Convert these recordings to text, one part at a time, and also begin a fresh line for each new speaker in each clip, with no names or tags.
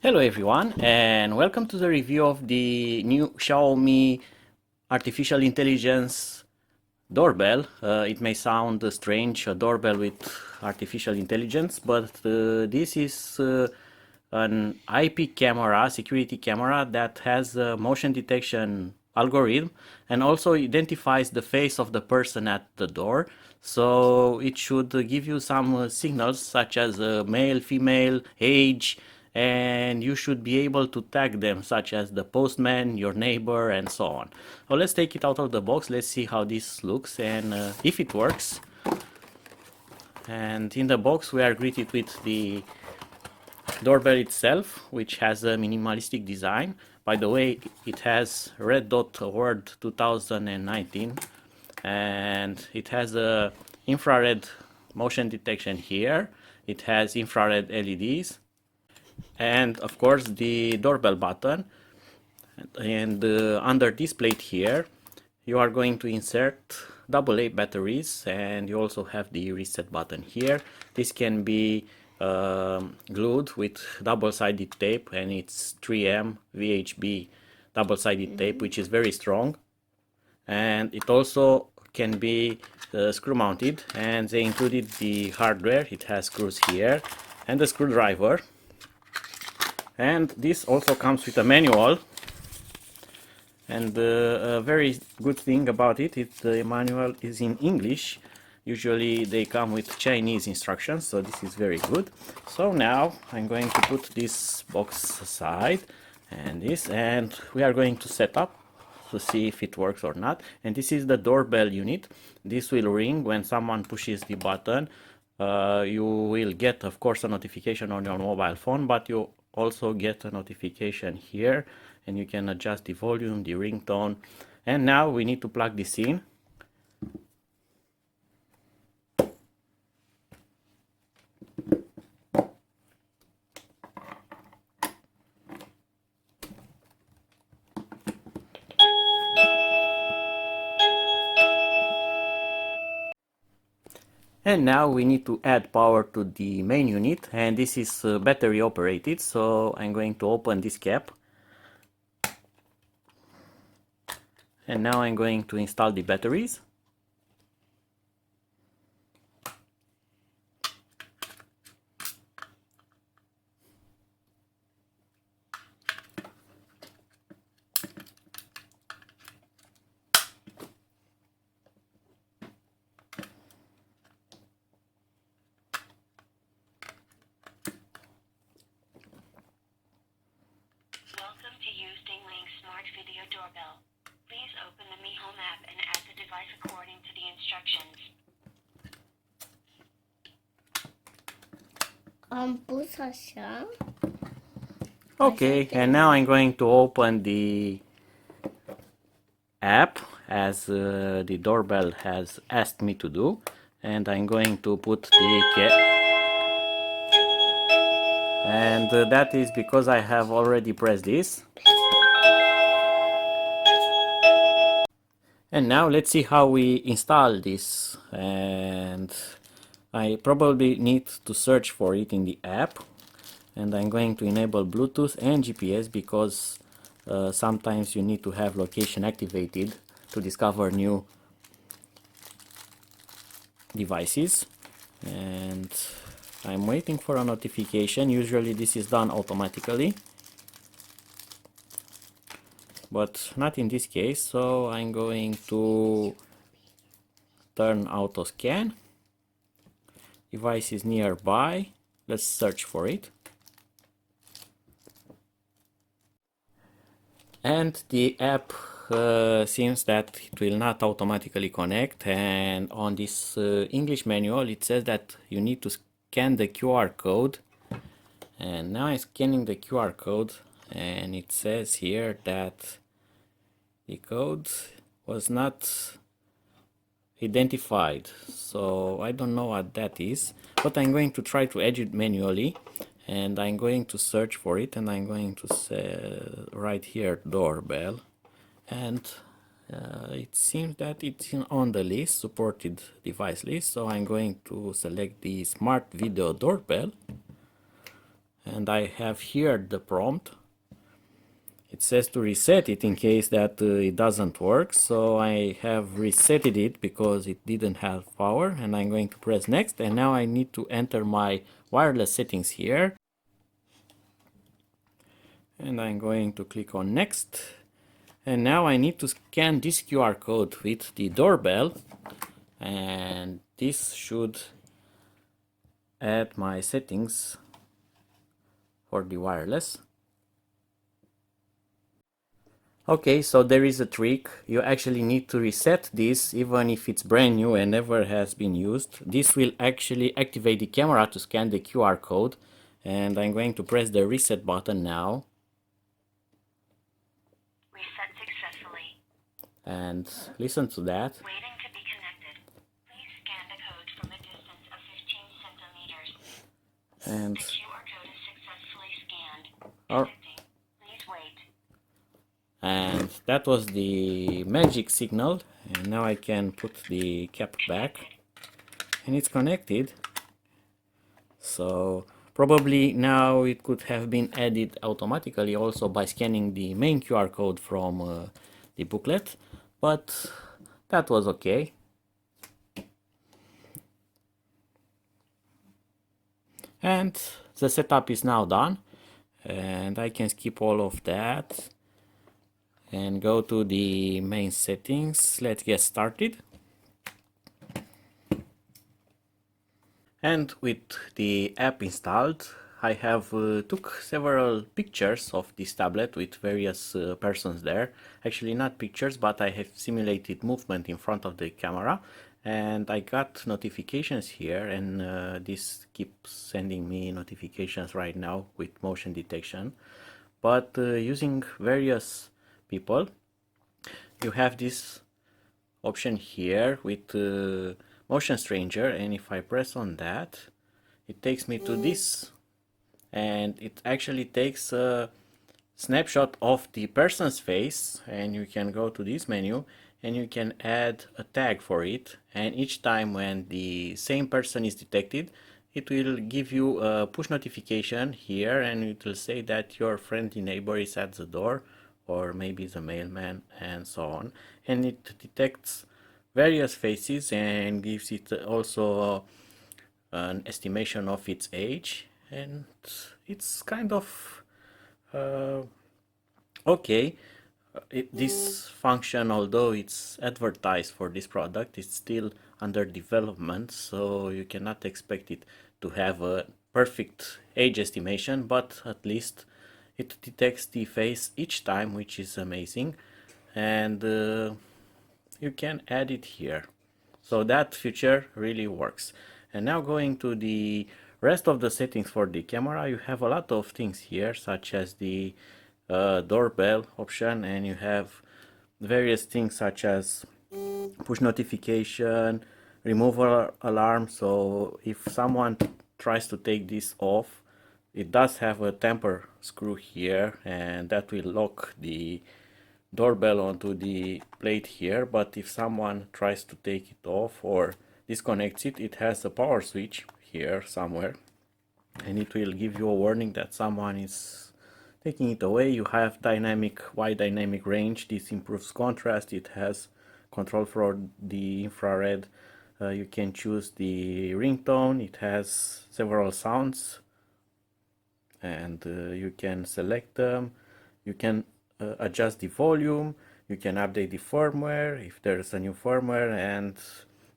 Hello everyone, and welcome to the review of the new Xiaomi artificial intelligence doorbell. It may sound strange, a doorbell with artificial intelligence, but this is an IP camera, security camera that has a motion detection algorithm and also identifies the face of the person at the door. So it should give you some signals such as male, female, age, and you should be able to tag them such as the postman, your neighbor, and so on. So let's take it out of the box. Let's see how this looks and if it works. And in the box we are greeted with the doorbell itself, which has a minimalistic design. By the way, it has Red Dot Award 2019, and it has a infrared motion detection here. It has infrared LEDs, and of course the doorbell button. And under this plate here, you are going to insert AA batteries, and you also have the reset button here. This can be glued with double-sided tape, and it's 3M VHB double-sided tape, which is very strong. And it also can be screw mounted, and they included the hardware. It has screws here and a screwdriver, and this also comes with a manual. And a very good thing about it is the manual is in English. Usually they come with Chinese instructions, so this is very good. So now I'm going to put this box aside and this, and we are going to set up to see if it works or not. And this is the doorbell unit. This will ring when someone pushes the button. You will get, of course, a notification on your mobile phone, but you also get a notification here, and you can adjust the volume, the ringtone. And now we need to plug this in. And now we need to add power to the main unit, and this is battery operated, so I'm going to open this cap. And now I'm going to install the batteries.
Welcome to use Dingling's Smart Video Doorbell. Please open the Mi Home app and add the device according to the instructions.
Bus aşağı.
Okay, and now I'm going to open the app as the doorbell has asked me to do, and I'm going to put the cap. And that is because I have already pressed this. And now let's see how we install this, and I probably need to search for it in the app, and I'm going to enable Bluetooth and GPS because sometimes you need to have location activated to discover new devices. And I'm waiting for a notification. Usually this is done automatically, but not in this case, so I'm going to turn auto scan. Device is nearby. Let's search for it. And the app seems that it will not automatically connect, and on this English manual it says that you need to scan the QR code. And now I'm scanning the QR code, and it says here that the code was not identified, so I don't know what that is, but I'm going to try to edit manually, and I'm going to search for it, and I'm going to say right here doorbell, and it seems that it's on the list, supported device list, so I'm going to select the smart video doorbell. and I have here the prompt. It says to reset it in case that it doesn't work, so I have resetted it because it didn't have power, and I'm going to press next, and now I need to enter my wireless settings here, and I'm going to click on next, and now I need to scan this QR code with the doorbell, and this should add my settings for the wireless. Okay, so there is a trick. You actually need to reset this even if it's brand new and never has been used. This will actually activate the camera to scan the QR code, and I'm going to press the reset button now.
Reset successfully.
And listen to that.
Waiting to be connected. Please scan the code from a distance of 15 centimeters.
And
The QR code is successfully scanned.
Or,
Connecting. Please wait.
and that was the magic signal, and now I can put the cap back, and it's connected. So probably now it could have been added automatically also by scanning the main QR code from the booklet, but that was okay. And the setup is now done, and I can skip all of that and go to the main settings. Let's get started. And with the app installed, I have took several pictures of this tablet with various persons there. Actually not pictures, but I have simulated movement in front of the camera, and I got notifications here, and this keeps sending me notifications right now with motion detection. But using various people, you have this option here with motion stranger, and if I press on that, it takes me to this, and it actually takes a snapshot of the person's face, and you can go to this menu and you can add a tag for it, and each time when the same person is detected, it will give you a push notification here, and it will say that your friendly neighbor is at the door, or maybe the mailman, and so on. And it detects various faces and gives it also an estimation of its age, and it's kind of okay. This function, although it's advertised for this product, it's still under development, so you cannot expect it to have a perfect age estimation, but at least it detects the face each time, which is amazing, and you can add it here. So that feature really works. And now going to the rest of the settings for the camera, you have a lot of things here, such as the doorbell option, and you have various things such as push notification, removal alarm. So if someone tries to take this off, it does have a temper screw here, and that will lock the doorbell onto the plate here. But if someone tries to take it off or disconnects it, it has a power switch here somewhere, and it will give you a warning that someone is taking it away. You have wide dynamic range. This improves contrast. It has control for the infrared. You can choose the ringtone. It has several sounds, and you can select them. You can adjust the volume. You can update the firmware if there's a new firmware, and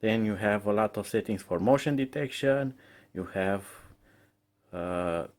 then you have a lot of settings for motion detection. You have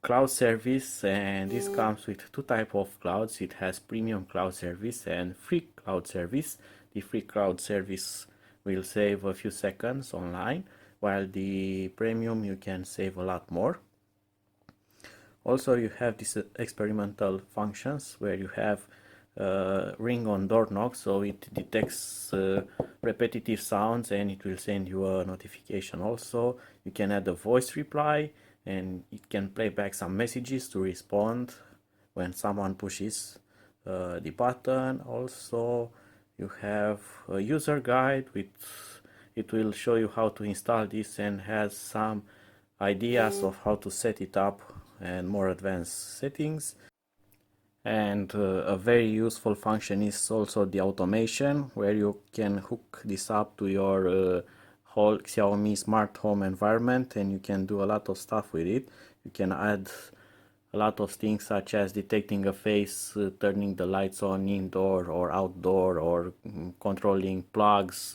cloud service, and this comes with two type of clouds. It has premium cloud service and free cloud service. The free cloud service will save a few seconds online, while the premium you can save a lot more. Also, you have these experimental functions where you have ring on door knock, so it detects repetitive sounds and it will send you a notification. Also, you can add a voice reply, and it can play back some messages to respond when someone pushes the button. Also, you have a user guide with it will show you how to install this and has some ideas of how to set it up and more advanced settings. And a very useful function is also the automation, where you can hook this up to your whole Xiaomi smart home environment, and you can do a lot of stuff with it. You can add a lot of things such as detecting a face, turning the lights on indoor or outdoor, or controlling plugs,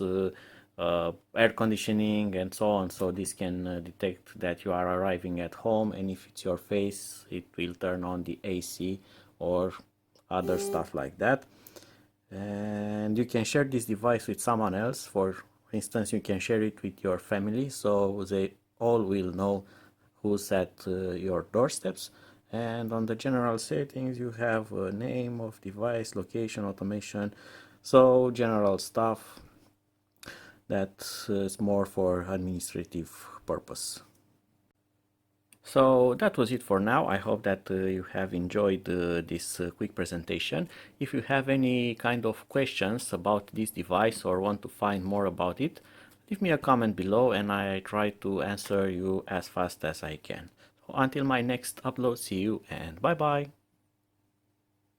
air conditioning, and so on. So this can detect that you are arriving at home, and if it's your face, it will turn on the AC or other stuff like that. And you can share this device with someone else. For instance, you can share it with your family, so they all will know who's at your doorsteps. And on the general settings, you have a name of device, location, automation, so general stuff that is more for administrative purpose. So that was it for now. I hope that you have enjoyed this quick presentation. If you have any kind of questions about this device or want to find more about it, leave me a comment below and I try to answer you as fast as I can. So until my next upload, see you and bye bye.